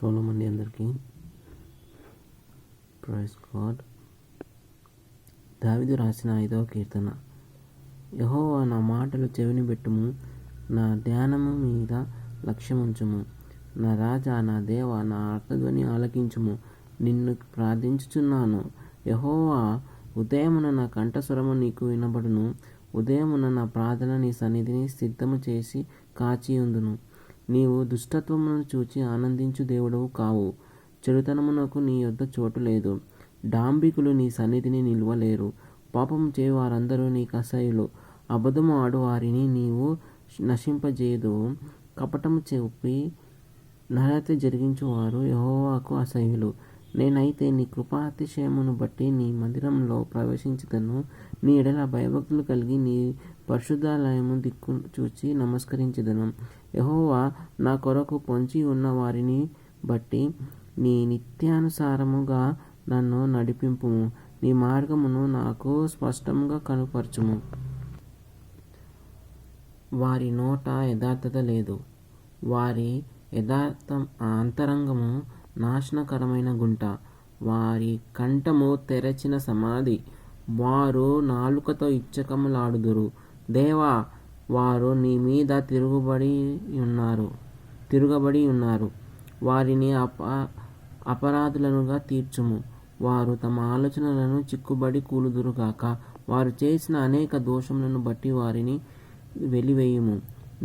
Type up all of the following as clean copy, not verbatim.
Shalom అండి అందరికీ. Praise God. దావీదు రాసిన 5వ కీర్తన. యెహోవా నా మాటలు చెవిని పెట్టుము, నా ధ్యానము మీద లక్ష్యముంచుము. నా రాజా, నా దేవా, నా ఆర్తధ్వని ఆలకించుము. నిన్ను ప్రార్థించుచున్నాను. యెహోవా, ఉదయమున నా కంఠస్వరము నీకు వినబడును. ఉదయమున నా ప్రార్థన నీ సన్నిధిని సిద్ధము చేసి కాచియుందును. నీవు దుష్టత్వమును చూచి ఆనందించు దేవుడవు కావు. చెడుతనమునకు నీ యొద్ద చోటు లేదు. డాంబికులు నీ సన్నిధిని నిలువలేరు. పాపము చేయు వారందరూ నీకు అసహ్యులు. అబద్ధము ఆడు వారిని నీవు నశింపజేయుదువు. కపటము చూపి నరహత్య జరిగించువారు యెహోవాకు అసహ్యులు. నేనైతే నీ కృపాతిశయమును బట్టి నీ మందిరంలో ప్రవేశించుదను. నీ ఎడల భయభక్తులు కలిగి నీ పరిశుద్ధాలయము దిక్కు చూచి నమస్కరించుదను. యెహోవా, నా కొరకు పొంచి ఉన్న వారిని బట్టి నీ నిత్యానుసారముగా నన్ను నడిపింపుము. నీ మార్గమును నాకు స్పష్టంగా కనుపరచుము. వారి నోట యథార్థత లేదు. వారి అంతరంగము నాశనకరమైన గుంట. వారి కంఠము తెరచిన సమాధి. వారు నాలుకతో ఇచ్చకములాడుదురు. దేవా, వారు నీ మీద తిరుగబడి ఉన్నారు. వారిని అపరాధులనుగా తీర్చుము. వారు తమ ఆలోచనలను చిక్కుబడి కూలుదురుగాక. వారు చేసిన అనేక దోషములను బట్టి వారిని వెలివేయుము.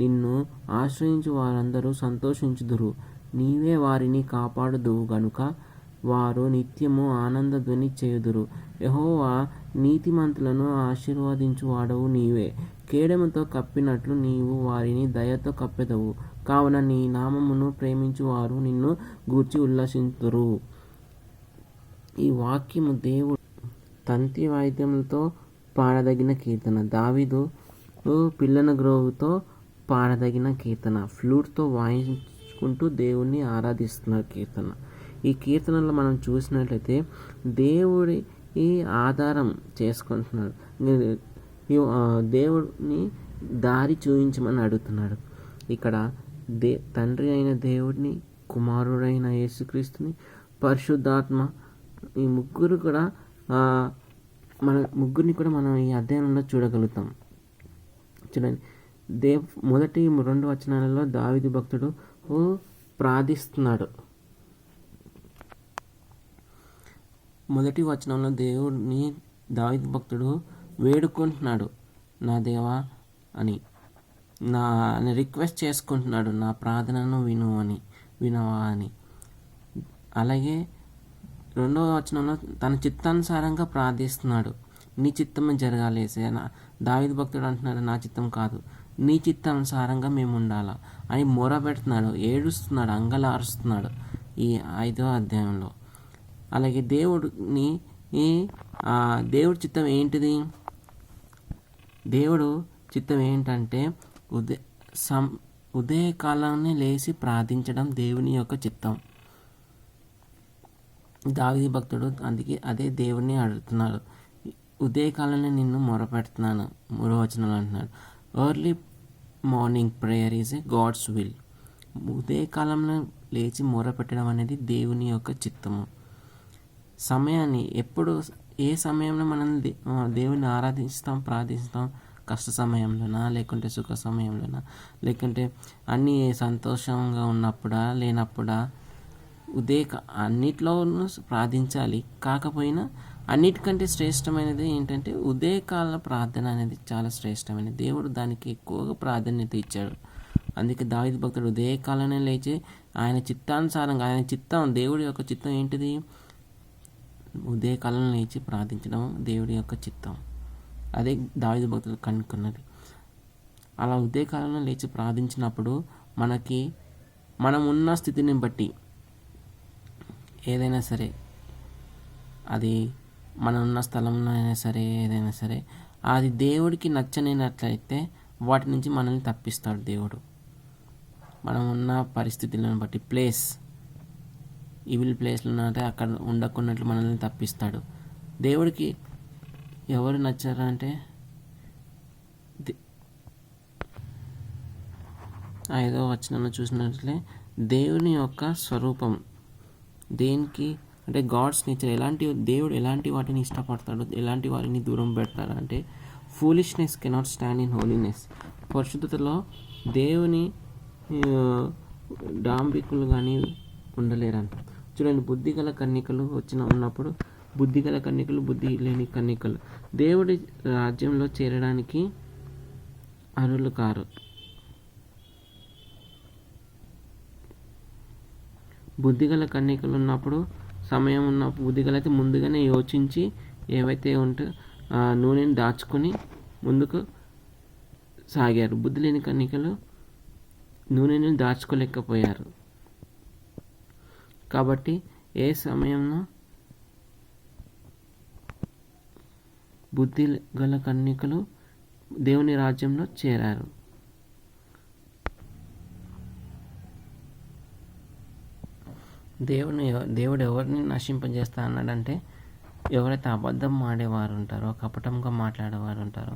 నిన్ను ఆశ్రయించు వారందరూ సంతోషించుదురు. నీవే వారిని కాపాడుదువు గనుక వారు నిత్యము ఆనందధ్వని చేయుదురు. యెహోవా, నీతిమంతులను ఆశీర్వదించువాడవు నీవే. కేడెముతో కప్పినట్లు నీవు వారిని దయతో కప్పెదవు. కావున నీ నామమును ప్రేమించువారు నిన్ను గూర్చి ఉల్లసింతురు. ఈ వాక్యము దేవుడు తంతి వాయిద్యములతో పాడదగిన కీర్తన. దావీదు పిల్లన గ్రోవుతో పాడదగిన కీర్తన. ఫ్లూట్తో వాయించుకుంటూ దేవుణ్ణి ఆరాధిస్తున్న కీర్తన. ఈ కీర్తనలో మనం చూసినట్లయితే దేవుడి ఆధారం చేసుకుంటున్నాడు. దేవుడిని దారి చూపించమని అడుగుతున్నాడు. ఇక్కడ తండ్రి అయిన దేవుడిని, కుమారుడైన యేసుక్రీస్తుని, పరిశుద్ధాత్మ, ఈ ముగ్గురిని కూడా మనం ఈ అధ్యాయంలో చూడగలుగుతాం. చూడండి, మొదటి 2 వచనాలలో దావీదు భక్తుడు ప్రార్థిస్తున్నాడు. మొదటి వచనంలో దేవుడిని దావీదు భక్తుడు వేడుకుంటున్నాడు, నా దేవా అని రిక్వెస్ట్ చేసుకుంటున్నాడు, నా ప్రార్థనను వినవా అని. అలాగే 2వ వచనంలో తన చిత్తానుసారంగా ప్రార్థిస్తున్నాడు. నీ చిత్తమే జరగాలి యేసయ్యా. దావీదు భక్తుడు అంటున్నాడు, నా చిత్తం కాదు, నీ చిత్తానుసారంగా మేము ఉండాలా అని మొరపెడుతున్నాడు, ఏడుస్తున్నాడు, అంగలారుస్తున్నాడు ఈ 5వ అధ్యాయంలో. అలాగే దేవుడి చిత్తం ఏంటిది? దేవుడు చిత్తం ఏంటంటే ఉదయకాలాన్ని లేచి ప్రార్థించడం దేవుని యొక్క చిత్తం. దావీదు భక్తుడు అందుకే అదే దేవుణ్ణి అడుగుతున్నాడు. ఉదయకాలాన్ని నిన్ను మొరపెడుతున్నాను. 3వ వచనంలో అంటున్నాడు, early morning prayer is a god's will. ఉదయకాలంలో లేచి మొరపెట్టడం అనేది దేవుని యొక్క చిత్తము. సమయాన్ని ఏ సమయంలో మనం దేవుని ఆరాధిస్తాం, ప్రార్థిస్తాం? కష్ట సమయంలోనా, లేకుంటే సుఖ సమయంలోనా, లేకుంటే అన్నీ సంతోషంగా ఉన్నప్పుడా, లేనప్పుడా? అన్నిట్లోనూ ప్రార్థించాలి. కాకపోయినా అన్నిటికంటే శ్రేష్టమైనది ఏంటంటే ఉదయకాల ప్రార్థన అనేది చాలా శ్రేష్టమైనది. దేవుడు దానికి ఎక్కువగా ప్రాధాన్యత ఇచ్చాడు. అందుకే దావీదు భక్తుడు ఉదయకాలనే లేచి ఆయన చిత్తానుసారంగా, ఆయన చిత్తం, దేవుడి యొక్క చిత్తం ఏంటిది? ఉదయకాలంలో లేచి ప్రార్థించడం దేవుడి యొక్క చిత్తం. అదే దావీదు భక్తుడు కనుక్కున్నది. అలా ఉదయకాలంలో లేచి ప్రార్థించినప్పుడు మనం ఉన్న స్థితిని బట్టి ఏదైనా సరే, అది మనం ఉన్న స్థలంలో అయినా సరే, ఏదైనా సరే, అది దేవుడికి నచ్చనినట్లయితే వాటి నుంచి మనల్ని తప్పిస్తాడు దేవుడు. మనం ఉన్న పరిస్థితులను బట్టి ఈవిల్ ప్లేస్లో ఉన్నట్టే అక్కడ ఉండకున్నట్లు మనల్ని తప్పిస్తాడు. దేవుడికి ఎవరు నచ్చారంటే 5వ వచనంలో చూసినట్లే దేవుని యొక్క స్వరూపం. దేనికి అంటే గాడ్స్ నేచర్. దేవుడు ఎలాంటి వాటిని ఇష్టపడతాడు, ఎలాంటి వారిని దూరం పెడతాడు అంటే foolishness cannot stand in holiness. పరిశుద్ధతలో దేవుని డాంబికులు కానీ ఉండలేరంట. చూడండి, బుద్ధిగల కన్యకలు ఉన్నప్పుడు బుద్ధిగల కన్యకలు, బుద్ధి లేని కన్యకలు దేవుడి రాజ్యంలో చేరడానికి అర్హులు కారు. బుద్ధిగల కన్యకలు ఉన్నప్పుడు, సమయం ఉన్నప్పుడు, బుద్ధిగలైతే ముందుగానే యోచించి ఏవైతే ఉంటే నూనెని దాచుకొని ముందుకు సాగారు. బుద్ధి లేని కన్యకలు నూనెని దాచుకోలేకపోయారు. కాబట్టి ఏ సమయంలో బుద్ధి గల కన్యకలు దేవుని రాజ్యంలో చేరారు. దేవుడు ఎవరిని నశింపజేస్తా అన్నాడంటే ఎవరైతే అబద్ధం ఆడేవారు ఉంటారో, కపటంగా మాట్లాడేవారు ఉంటారో,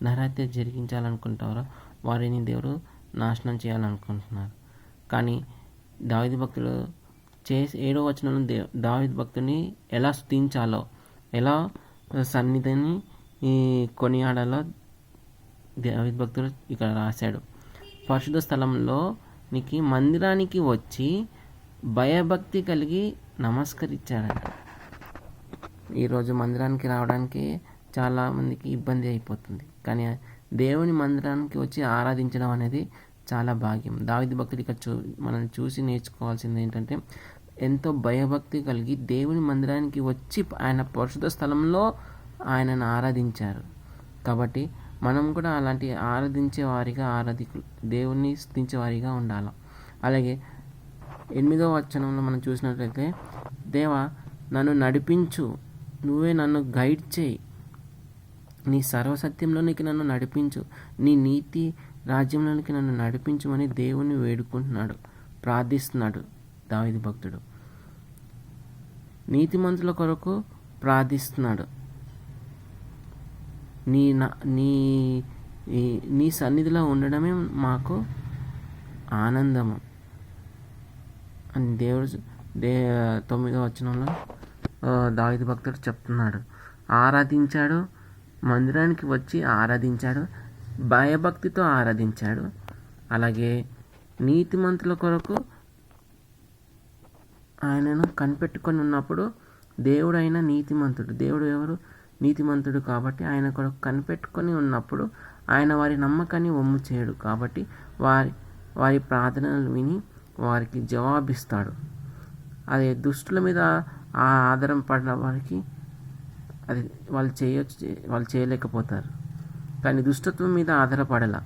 నరహత్య జరిగించాలనుకుంటారో వారిని దేవుడు నాశనం చేయాలనుకుంటున్నారు. కానీ దావీదు భక్తుడు 7వ వచనంలో దావీదు భక్తుని ఎలా స్తుతించాలో, ఎలా సన్నిధిని కొనియాడాలో దావీదు భక్తుడు ఇక్కడ రాశాడు. పరిశుద్ధ స్థలంలోనికి మందిరానికి వచ్చి భయభక్తి కలిగి నమస్కరించాడంట. ఈరోజు మందిరానికి రావడానికి చాలామందికి ఇబ్బంది అయిపోతుంది. కానీ దేవుని మందిరానికి వచ్చి ఆరాధించడం అనేది చాలా భాగ్యం. దావీదు భక్తుడు ఇక్కడ మనం చూసి నేర్చుకోవాల్సింది ఏంటంటే ఎంతో భయభక్తి కలిగి దేవుని మందిరానికి వచ్చి ఆయన పరిశుద్ధ స్థలంలో ఆయనను ఆరాధించారు. కాబట్టి మనం కూడా అలాంటి ఆరాధించే వారిగా, దేవుణ్ణి స్తుతించే వారిగా ఉండాలి. అలాగే 8వ వచనంలో మనం చూసినట్లయితే, దేవా నన్ను నడిపించు, నువ్వే నన్ను గైడ్ చేయి, నీ సర్వసత్యంలోనికి నన్ను నడిపించు, నీ నీతి రాజ్యంలోనికి నన్ను నడిపించమని దేవుని వేడుకుంటున్నాడు, ప్రార్థిస్తున్నాడు దావీదు భక్తుడు. నీతిమంతుల కొరకు ప్రార్థిస్తున్నాడు. నీ సన్నిధిలో ఉండడమే మాకు ఆనందము అని దేవుడు 9వ వచనంలో దావీదు భక్తుడు చెప్తున్నాడు. ఆరాధించాడు, మందిరానికి వచ్చి ఆరాధించాడు, భయభక్తితో ఆరాధించాడు. అలాగే నీతిమంతుల కొరకు ఆయనను కనిపెట్టుకొని ఉన్నప్పుడు దేవుడు అయిన నీతిమంతుడు, దేవుడు ఎవరు? నీతిమంతుడు. కాబట్టి ఆయన కొరకు కనిపెట్టుకొని ఉన్నప్పుడు ఆయన వారి నమ్మకాన్ని వమ్ము చేయడు. కాబట్టి వారి ప్రార్థనలు విని వారికి జవాబిస్తాడు. అదే దుష్టుల మీద ఆ ఆధారం పడిన వారికి అది వాళ్ళు చేయలేకపోతారు. కానీ దుష్టత్వం మీద ఆధారపడలా.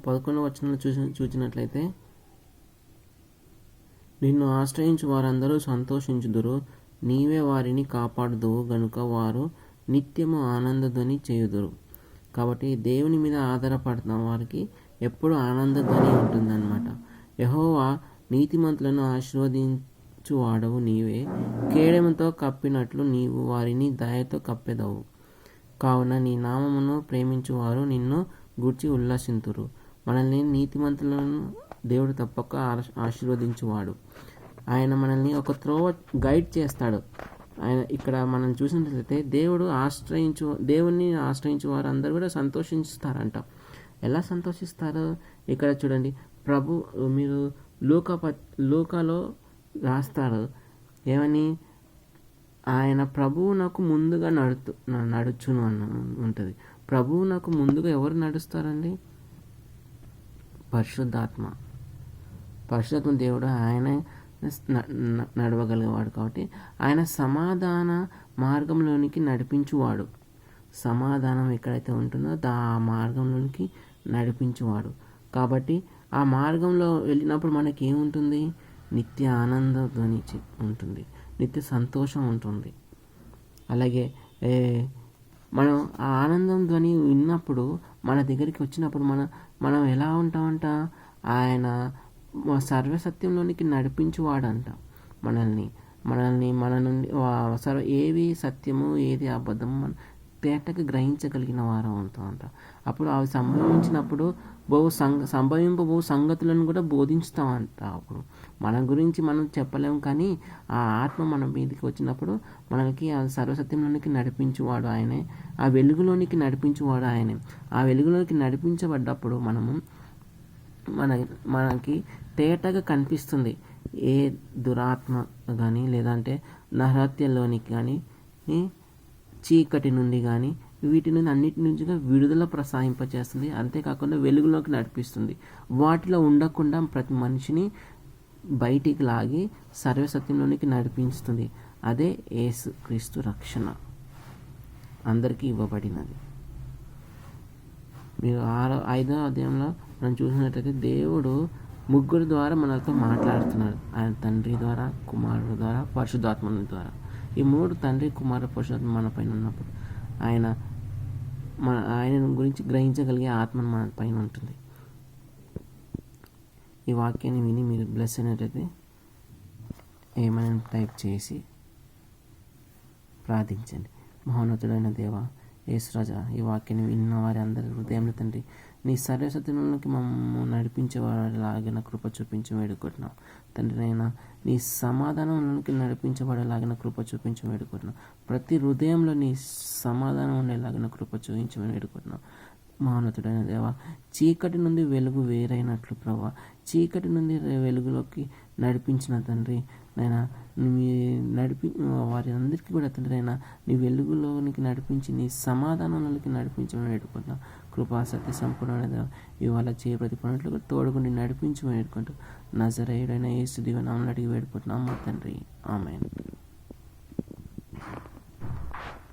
పదకొండవ వచనంలో చూసినట్లయితే, నిన్ను ఆశ్రయించు వారందరూ సంతోషించుదురు, నీవే వారిని కాపాడుదువు గనుక వారు నిత్యము ఆనందధ్వని చేయుదురు. కాబట్టి దేవుని మీద ఆధారపడుతున్న వారికి ఎప్పుడు ఆనందధ్వని ఉంటుందన్నమాట. యెహోవా నీతిమంతులను ఆశీర్వదించువాడవు నీవే, కేడెముతో కప్పినట్లు నీవు వారిని దయతో కప్పెదవు. కావున నీ నామమును ప్రేమించువారు నిన్ను గూర్చి ఉల్లాసింతురు. మనల్ని నీతిమంతులను దేవుడు తప్పక ఆశీర్వదించువాడు. ఆయన మనల్ని ఒక త్రోవ గైడ్ చేస్తాడు. ఆయన ఇక్కడ మనం చూసినట్లయితే దేవుణ్ణి ఆశ్రయించు వారు అందరూ కూడా సంతోషిస్తారంట. ఎలా సంతోషిస్తారు? ఇక్కడ చూడండి, మీరు లూకాలో రాస్తారు ఏమని, ఆయన ప్రభువు నాకు ముందుగా నడుచును ఉంటుంది. ప్రభువు నాకు ముందుగా ఎవరు నడుస్తారండి? పరిశుద్ధాత్మ దేవుడు ఆయన నడవగలిగేవాడు. కాబట్టి ఆయన సమాధాన మార్గంలోనికి నడిపించువాడు. సమాధానం ఎక్కడైతే ఉంటుందో ఆ మార్గంలోనికి నడిపించువాడు. కాబట్టి ఆ మార్గంలో వెళ్ళినప్పుడు మనకి ఏముంటుంది? నిత్య ఆనంద ధ్వని ఉంటుంది, నిత్య సంతోషం ఉంటుంది. అలాగే మనం ఆ ఆనందం ధ్వని విన్నప్పుడు, మన దగ్గరికి వచ్చినప్పుడు మనం ఎలా ఉంటామంట? ఆయన సర్వసత్యంలోనికి నడిపించువాడంట మనల్ని. మన నుండి ఏవి సత్యము ఏది అబద్ధము మనం తేటగా గ్రహించగలిగిన వారం అవుతామంట. అప్పుడు అవి సంభవించినప్పుడు సంభవింపబో సంగతులను కూడా బోధించుతామంట. అప్పుడు మన గురించి మనం చెప్పలేము, కానీ ఆ ఆత్మ మన మీదకి వచ్చినప్పుడు మనకి ఆ సర్వసత్యంలోనికి నడిపించువాడు ఆయనే, ఆ వెలుగులోనికి నడిపించువాడు ఆయనే. ఆ వెలుగులోనికి నడిపించబడ్డప్పుడు మనకి తేటగా కనిపిస్తుంది ఏ దురాత్మ కానీ, లేదంటే నరహత్యలోనికి కానీ, చీకటి నుండి కానీ, వీటి నుండి అన్నిటి నుంచి విడుదల ప్రసాదింపచేస్తుంది. అంతేకాకుండా వెలుగులోకి నడిపిస్తుంది. వాటిలో ఉండకుండా ప్రతి మనిషిని బయటికి లాగి సర్వసత్యంలోనికి నడిపిస్తుంది. అదే యేసు క్రీస్తు రక్షణ అందరికీ ఇవ్వబడినది. మీరు 5వ అధ్యాయంలో మనం చూసినట్లయితే దేవుడు 3 ద్వారా మనతో మాట్లాడుతున్నారు. ఆయన తండ్రి ద్వారా, కుమారుడు ద్వారా, పరిశుద్ధాత్మ ద్వారా. ఈ 3 తండ్రి, కుమారుడు, పరిశుద్ధాత్మ మన పైన ఉన్నప్పుడు ఆయన గురించి గ్రహించగలిగే ఆత్మ మన పైన ఉంటుంది. ఈ వాక్యాన్ని విని మీరు బ్లెస్ అయినట్లయితే ఏమైనా టైప్ చేసి ప్రార్థించండి. మహోన్నతుడైన దేవ యేసురాజా, ఈ వాక్యాన్ని విన్న వారి అందరి హృదయంలో తండ్రి నీ సర్వసత్యంలోకి మమ్మల్ని నడిపించేవాడిలాగిన కృప చూపించి వేడుకుంటున్నాం తండ్రి. అయినా నీ సమాధానంలోకి నడిపించబడేలాగిన కృప చూపించి వేడుకుంటున్నాం. ప్రతి హృదయంలో నీ సమాధానం ఉండేలాగిన కృప చూపించి వేడుకుంటున్నాం. మహోన్నతుడైన దేవ, చీకటి నుండి వెలుగు వేరైనట్లు ప్రభా, చీకటి నుండి వెలుగులోకి నడిపించిన తండ్రి నైనా వారి అందరికీ కూడా తండ్రి అయినా నీ వెలుగులోనికి నడిపించి నీ సమాధానంలోకి నడిపించమని వేడుకుంటున్నాం. కృపా సత్య సంపూర్ణమైన ఇవాళ ప్రతి పనులకు తోడుగుండి నడిపించమని వేడుకుంటూ నజరేయుడైన యేసు దివ్య నామములో అడిగి వేడుకుంటున్నాం మా తండ్రి. ఆమేన్.